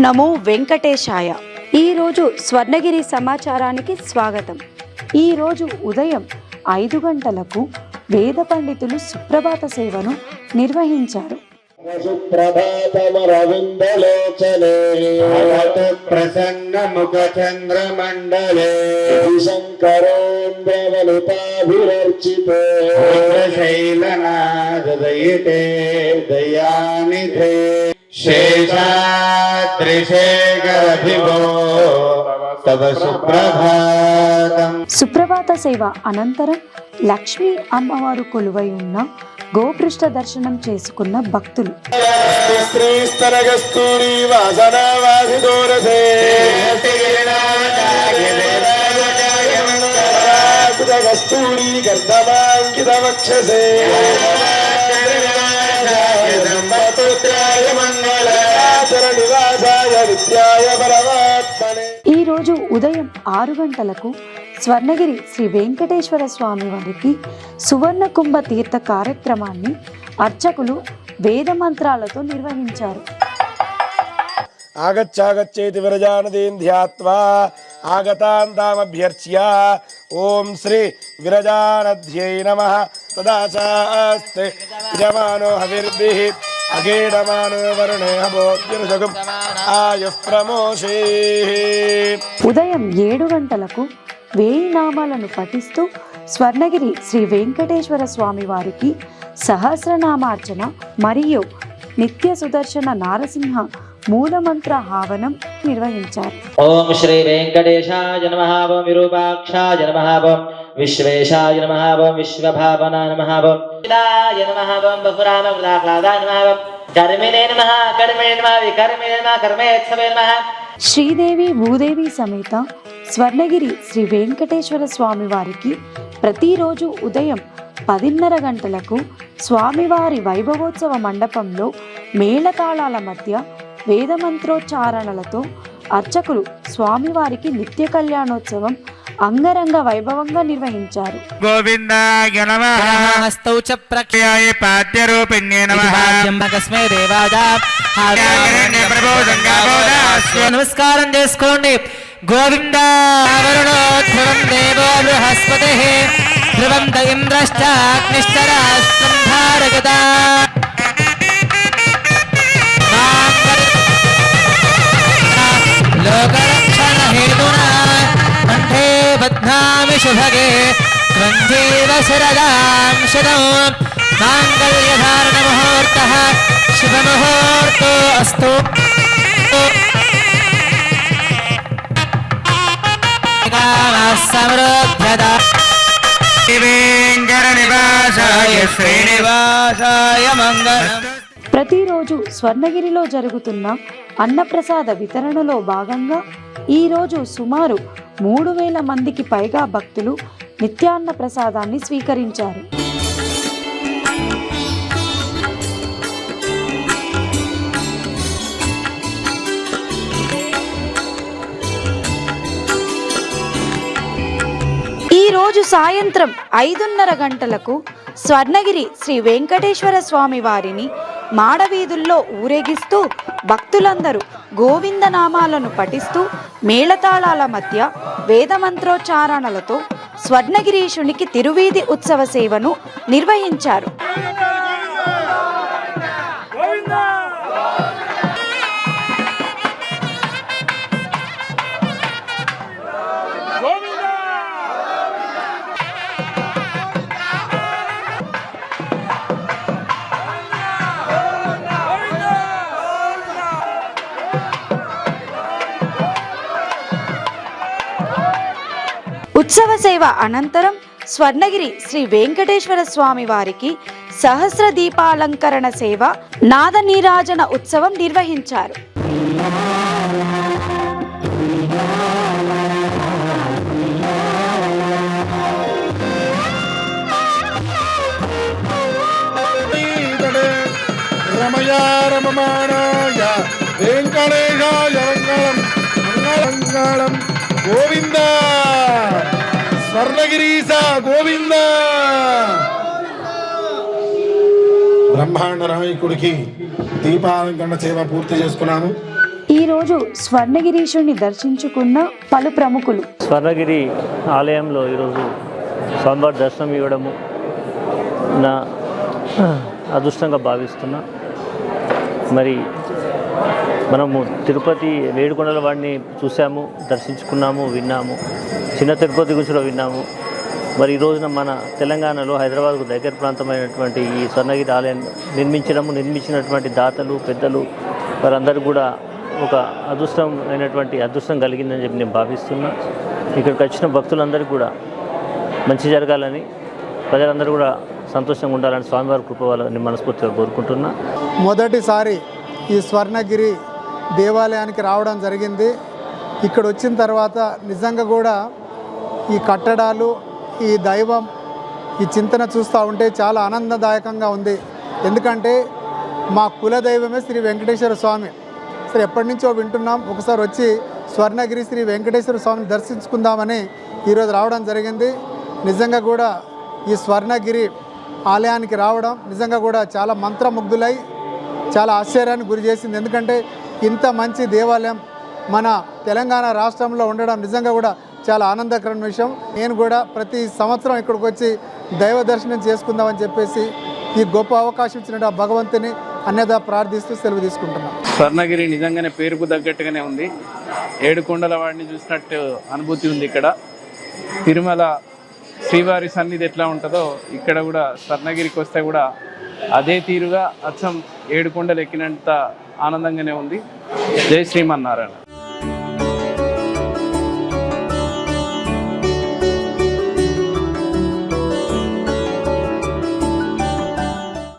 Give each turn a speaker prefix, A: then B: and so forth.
A: నమో వెంకటేశాయ. ఈరోజు స్వర్ణగిరి సమాచారానికి స్వాగతం. ఈరోజు ఉదయం 5 గంటలకు వేద పండితులు సుప్రభాత సేవను నిర్వహించారు.
B: ప్రసన్న ముఖ చంద్రమండలే శంకరోంద్రవలితాభిరర్చితే శైలనాదయతే దయానిధే శేషాద్రిశేఖరభివో తవ సుప్రభాతం.
A: సుప్రభాత సేవ అనంతరం లక్ష్మీ అమ్మవారు కొలువై ఉన్న గోపృష్ఠ దర్శనం చేసుకున్న భక్తులు ఈ రోజు ఉదయం 6 గంటలకు స్వర్ణగిరి శ్రీ వెంకటేశ్వర స్వామి వారికి సువర్ణ కుంభ తీర్థ కార్యక్రమాన్ని అర్చకులు వేద మంత్రాలతో నిర్వహించారు.
C: ఆగచ్చాగచ్చేతి విరజానదీం ధ్యాత్వా ఆగతాంతామభ్యర్చ్య ఓం శ్రీ విరజానధ్యై నమః తదాచాస్తే యజమానో హవిర్భిః అగేడమానో వరుణే హవోద్యుర్జగం ఆయుః ప్రమోషే.
A: ఉదయం 7 గంటలకు 1000 నామాలను పఠిస్తూ స్వర్ణగిరి శ్రీ వెంకటేశ్వర స్వామి వారికి సహస్రనామార్చన మరియు నిత్య సుదర్శన నారసింహ మూలమంత్ర హావనం నిర్వహించారు.
D: ఓం శ్రీ వెంకటేశాయ నమః. ఓం విరూపాక్షాయ నమః. ఓం విశ్వేశాయ నమః. ఓం విశ్వభావనాయ నమః. ఓం విదాయ నమః. ఓం బహురామ వృదాక్లాదాయ నమః. ఓం కర్మిణే నమః. కర్మిణే నమః. వికర్మిణే నమః. కర్మేత్సవే నమః.
A: శ్రీదేవి భూదేవి సమేత స్వర్ణగిరి శ్రీ వెంకటేశ్వర స్వామి వారికి ప్రతిరోజు ఉదయం 10:30 గంటలకు స్వామివారి వైభవోత్సవ మండపంలో మేళతాళాల మధ్య వేదమంత్రోచ్చారణలతో అర్చకులు స్వామివారికి నిత్య కళ్యాణోత్సవం అంగరంగ వైభవంగా నిర్వహించారు.
B: గోవిందాయ నమః.
D: స్తౌచ ప్రఖ్యాయ
B: పాద్యరూపిణ్యే నమః.
D: కస్మే దేవాద నమస్కారం చేసుకోండి. గోవింద వరుణోధ్రువం దేవో బృహస్పతి ధ్రువం ద ఇంద్రశ్చాగ్నిశ్చ రాష్ట్రం భారగదా లోకరక్షణ హేతునా కంఠే బధ్నామి శుభగే త్వం జీవ శరదాం శతం మాంగళ్యధారణ ముహూర్తః శుభముహూర్తో అస్తు. సమృద్ధ్యదా
B: వెంకటనివాసాయ శ్రీనివాసాయ మంగళం.
A: ప్రతిరోజు స్వర్ణగిరిలో జరుగుతున్న అన్నప్రసాద వితరణలో భాగంగా ఈరోజు సుమారు 3000 మందికి పైగా భక్తులు నిత్యాన్న ప్రసాదాన్ని స్వీకరించారు. ఈరోజు సాయంత్రం 5:30 గంటలకు స్వర్ణగిరి శ్రీ వెంకటేశ్వర స్వామి వారిని మాడవీధుల్లో ఊరేగిస్తూ భక్తులందరూ గోవిందనామాలను పఠిస్తూ మేళతాళాల మధ్య వేదమంత్రోచ్చారణలతో స్వర్ణగిరీశునికి తిరువీధి ఉత్సవ సేవను నిర్వహించారు. ఉత్సవ సేవ అనంతరం స్వర్ణగిరి శ్రీ వెంకటేశ్వర స్వామి వారికి సహస్ర దీపాలంకరణ సేవ నాద నీరాజన ఉత్సవం నిర్వహించారు.
C: రమయారమమానాయ వెంకటేశాయ మంగళం మంగళం గోవింద స్వర్ణగిరీశ గోవింద. బ్రహ్మాండ నాయకుడికి దీపాలంకరణ సేవ పూర్తి చేసుకున్నాము.
A: ఈ ఈరోజు స్వర్ణగిరీశుడిని దర్శించుకున్న పలు ప్రముఖులు.
E: స్వర్ణగిరి ఆలయంలో ఈరోజు స్వామివారి దర్శనం ఇవ్వడము నా అదృష్టంగా భావిస్తున్నా. మరి మనము తిరుపతి ఏడుకొండల వాడిని చూసాము, దర్శించుకున్నాము, విన్నాము. చిన్న తిరుపతి గురించి విన్నాము. మరి ఈ రోజున మన తెలంగాణలో హైదరాబాద్కు దగ్గర ప్రాంతమైనటువంటి ఈ స్వర్ణగిరి ఆలయం నిర్మించినటువంటి దాతలు, పెద్దలు వారందరూ కూడా ఒక అదృష్టం కలిగిందని చెప్పి నేను భావిస్తున్నా. ఇక్కడికి వచ్చిన భక్తులందరికీ కూడా మంచి జరగాలని, ప్రజలందరూ కూడా సంతోషంగా ఉండాలని స్వామివారి కృప వాళ్ళని మనస్ఫూర్తిగా కోరుకుంటున్నా.
F: మొదటిసారి ఈ స్వర్ణగిరి దేవాలయానికి రావడం జరిగింది. ఇక్కడ వచ్చిన తర్వాత నిజంగా కూడా ఈ కట్టడాలు, ఈ దైవం, ఈ చింతన చూస్తూ ఉంటే చాలా ఆనందదాయకంగా ఉంది. ఎందుకంటే మా కుల దైవమే శ్రీ వెంకటేశ్వర స్వామి. సరే, ఎప్పటి నుంచో వింటున్నాం. ఒకసారి వచ్చి స్వర్ణగిరి శ్రీ వెంకటేశ్వర స్వామిని దర్శించుకుందామని ఈరోజు రావడం జరిగింది. నిజంగా కూడా ఈ స్వర్ణగిరి ఆలయానికి రావడం నిజంగా కూడా చాలా మంత్రముగ్ధులై చాలా ఆశ్చర్యానికి గురి చేసింది. ఎందుకంటే ఇంత మంచి దేవాలయం మన తెలంగాణ రాష్ట్రంలో ఉండడం నిజంగా కూడా చాలా ఆనందకరమైన విషయం. నేను కూడా ప్రతి సంవత్సరం ఇక్కడికి వచ్చి దైవ దర్శనం చేసుకుందామని చెప్పేసి ఈ గొప్ప అవకాశం ఇచ్చిన భగవంతుని అన్యదా ప్రార్థిస్తూ సెలవు తీసుకుంటున్నాను.
G: స్వర్ణగిరి నిజంగానే పేరుకు తగ్గట్టుగానే ఉంది. ఏడుకొండల వాడిని చూసినట్టు అనుభూతి ఉంది. ఇక్కడ తిరుమల శ్రీవారి సన్నిధి ఎట్లా ఉంటుందో ఇక్కడ కూడా స్వర్ణగిరికి వస్తే కూడా అదే తీరుగా అచ్చం ఏడుకొండలు ఎక్కినంత ఆనందంగానే ఉంది. జై శ్రీమన్నారాయణ.